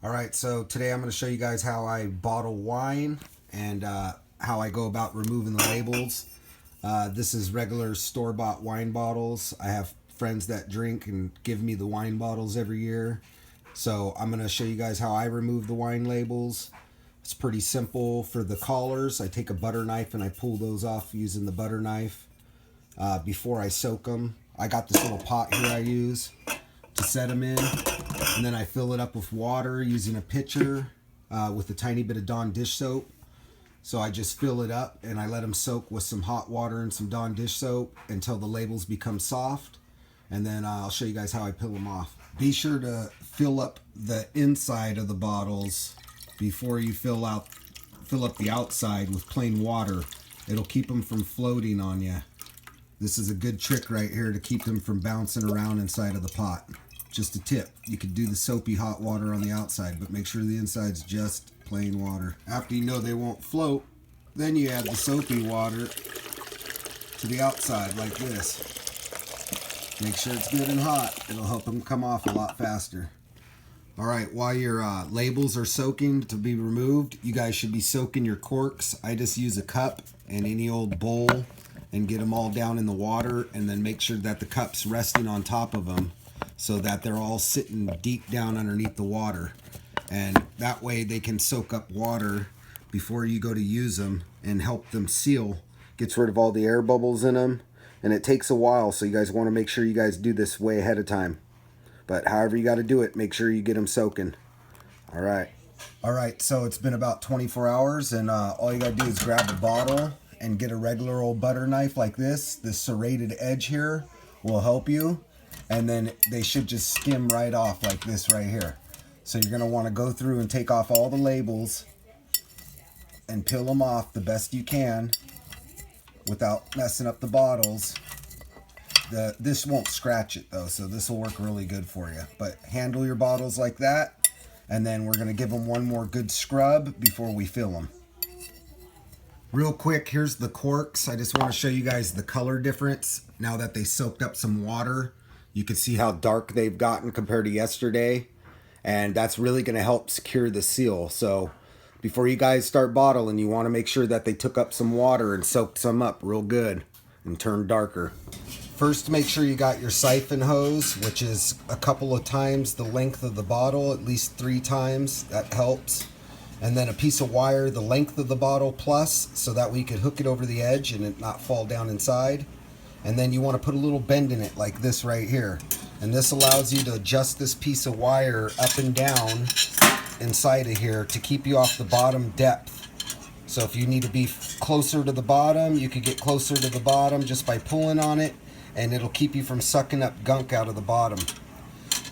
Alright, so today I'm going to show you guys how I bottle wine and how I go about removing the labels. This is regular store-bought wine bottles. I have friends that drink and give me the wine bottles every year. So I'm going to show you guys how I remove the wine labels. It's pretty simple. For the collars, I take a butter knife and I pull those off using the butter knife before I soak them. I got this little pot here I use to set them in, and then I fill it up with water using a pitcher with a tiny bit of Dawn dish soap. So I just fill it up and I let them soak with some hot water and some Dawn dish soap until the labels become soft, and then I'll show you guys how I peel them off. Be sure to fill up the inside of the bottles before you fill up the outside with plain water. It'll keep them from floating on you. This is a good trick right here to keep them from bouncing around inside of the pot. Just a tip. You could do the soapy hot water on the outside, but make sure the inside's just plain water. After you know they won't float, then you add the soapy water to the outside like this. Make sure it's good and hot. It'll help them come off a lot faster. Alright, while your labels are soaking to be removed, you guys should be soaking your corks. I just use a cup and any old bowl and get them all down in the water, and then make sure that the cup's resting on top of them so that they're all sitting deep down underneath the water. And that way they can soak up water before you go to use them and help them seal. Gets rid of all the air bubbles in them, and it takes a while, so you guys want to make sure you guys do this way ahead of time. But however you got to do it, make sure you get them soaking. Alright, so it's been about 24 hours, and all you got to do is grab a bottle and get a regular old butter knife like this. This serrated edge here will help you, and then they should just skim right off like this right here. So you're going to want to go through and take off all the labels and peel them off the best you can without messing up the bottles. This won't scratch it though, so this will work really good for you. But handle your bottles like that, and then we're going to give them one more good scrub before we fill them. Real quick, here's the corks. I just want to show you guys the color difference. Now that they soaked up some water, you can see how dark they've gotten compared to yesterday. And that's really going to help secure the seal. So before you guys start bottling, you want to make sure that they took up some water and soaked some up real good and turned darker. First, make sure you got your siphon hose, which is a couple of times the length of the bottle, at least 3 times. That helps. And then a piece of wire the length of the bottle plus, so that way you could hook it over the edge and it not fall down inside. And then you want to put a little bend in it like this right here. And this allows you to adjust this piece of wire up and down inside of here to keep you off the bottom depth. So if you need to be closer to the bottom, you could get closer to the bottom just by pulling on it, and it'll keep you from sucking up gunk out of the bottom.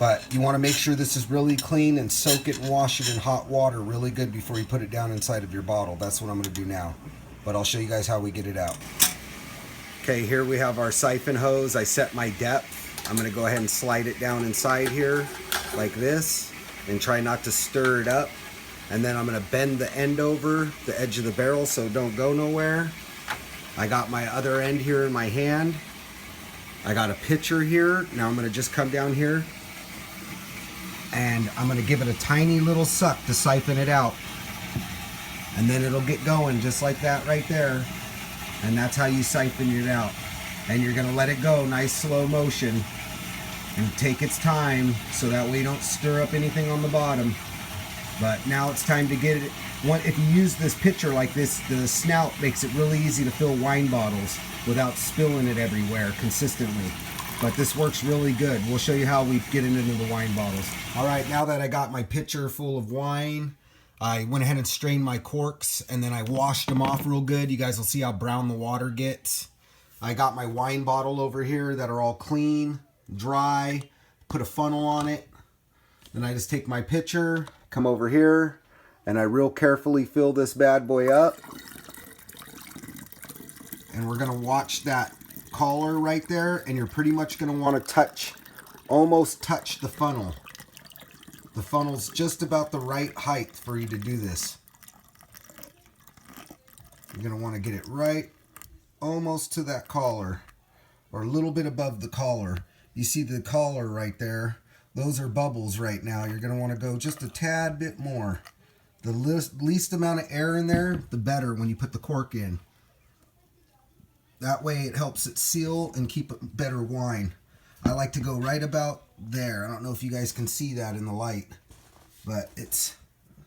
But you want to make sure this is really clean and soak it and wash it in hot water really good before you put it down inside of your bottle. That's what I'm going to do now. But I'll show you guys how we get it out. Okay, here we have our siphon hose. I set my depth. I'm going to go ahead and slide it down inside here like this and try not to stir it up. And then I'm going to bend the end over the edge of the barrel so it don't go nowhere. I got my other end here in my hand. I got a pitcher here. Now I'm going to just come down here and I'm going to give it a tiny little suck to siphon it out. And then it'll get going just like that right there. And that's how you siphon it out. And you're going to let it go nice slow motion and take its time so that way you don't stir up anything on the bottom. But now it's time to get it. If you use this pitcher like this, the snout makes it really easy to fill wine bottles without spilling it everywhere consistently. But this works really good. We'll show you how we get it into the wine bottles. All right, now that I got my pitcher full of wine, I went ahead and strained my corks, and then I washed them off real good. You guys will see how brown the water gets. I got my wine bottle over here that are all clean, dry, put a funnel on it. Then I just take my pitcher, come over here, and I real carefully fill this bad boy up. And we're going to watch that collar right there, and you're pretty much going to want to almost touch the funnel. The funnel's just about the right height for you to do this. You're going to want to get it right almost to that collar, or a little bit above the collar. You see the collar right there? Those are bubbles right now. You're going to want to go just a tad bit more. The least amount of air in there, the better when you put the cork in. That way it helps it seal and keep a better wine. I like to go right about there. I don't know if you guys can see that in the light, but it's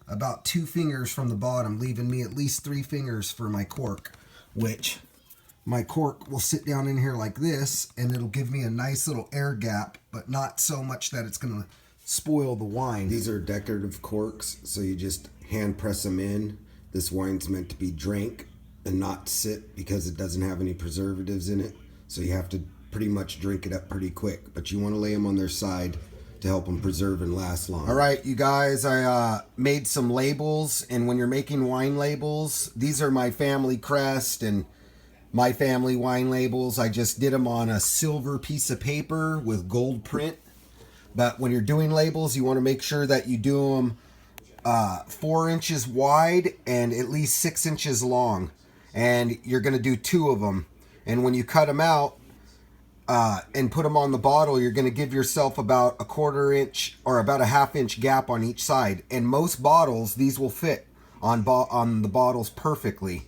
about 2 fingers from the bottom, leaving me at least 3 fingers for my cork, which my cork will sit down in here like this, and it'll give me a nice little air gap, but not so much that it's going to spoil the wine. These are decorative corks, so you just hand press them in. This wine's meant to be drank and not sit because it doesn't have any preservatives in it, so you have to pretty much drink it up pretty quick, but you want to lay them on their side to help them preserve and last long. All right, you guys, I made some labels, and when you're making wine labels, these are my family crest and my family wine labels. I just did them on a silver piece of paper with gold print. But when you're doing labels, you want to make sure that you do them 4 inches wide and at least 6 inches long. And you're going to do 2 of them. And when you cut them out and put them on the bottle, you're going to give yourself about a 1/4 inch or about a 1/2 inch gap on each side. And most bottles, these will fit on the bottles perfectly.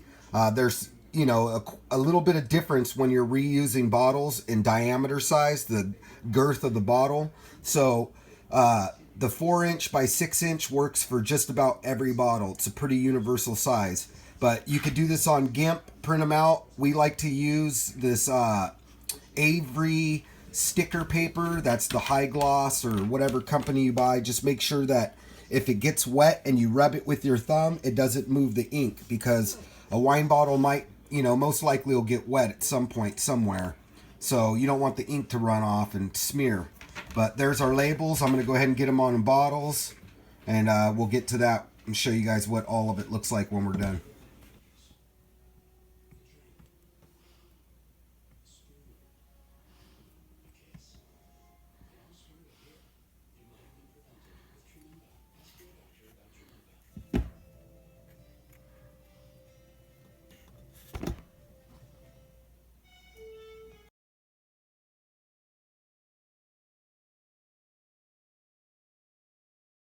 There's a little bit of difference when you're reusing bottles in diameter size, the girth of the bottle. So the 4-inch by 6-inch works for just about every bottle. It's a pretty universal size. But you could do this on GIMP, print them out. We like to use this Avery sticker paper. That's the high gloss or whatever company you buy. Just make sure that if it gets wet and you rub it with your thumb, it doesn't move the ink, because a wine bottle might, most likely will get wet at some point somewhere. So you don't want the ink to run off and smear. But there's our labels. I'm going to go ahead and get them on bottles, and we'll get to that and show you guys what all of it looks like when we're done.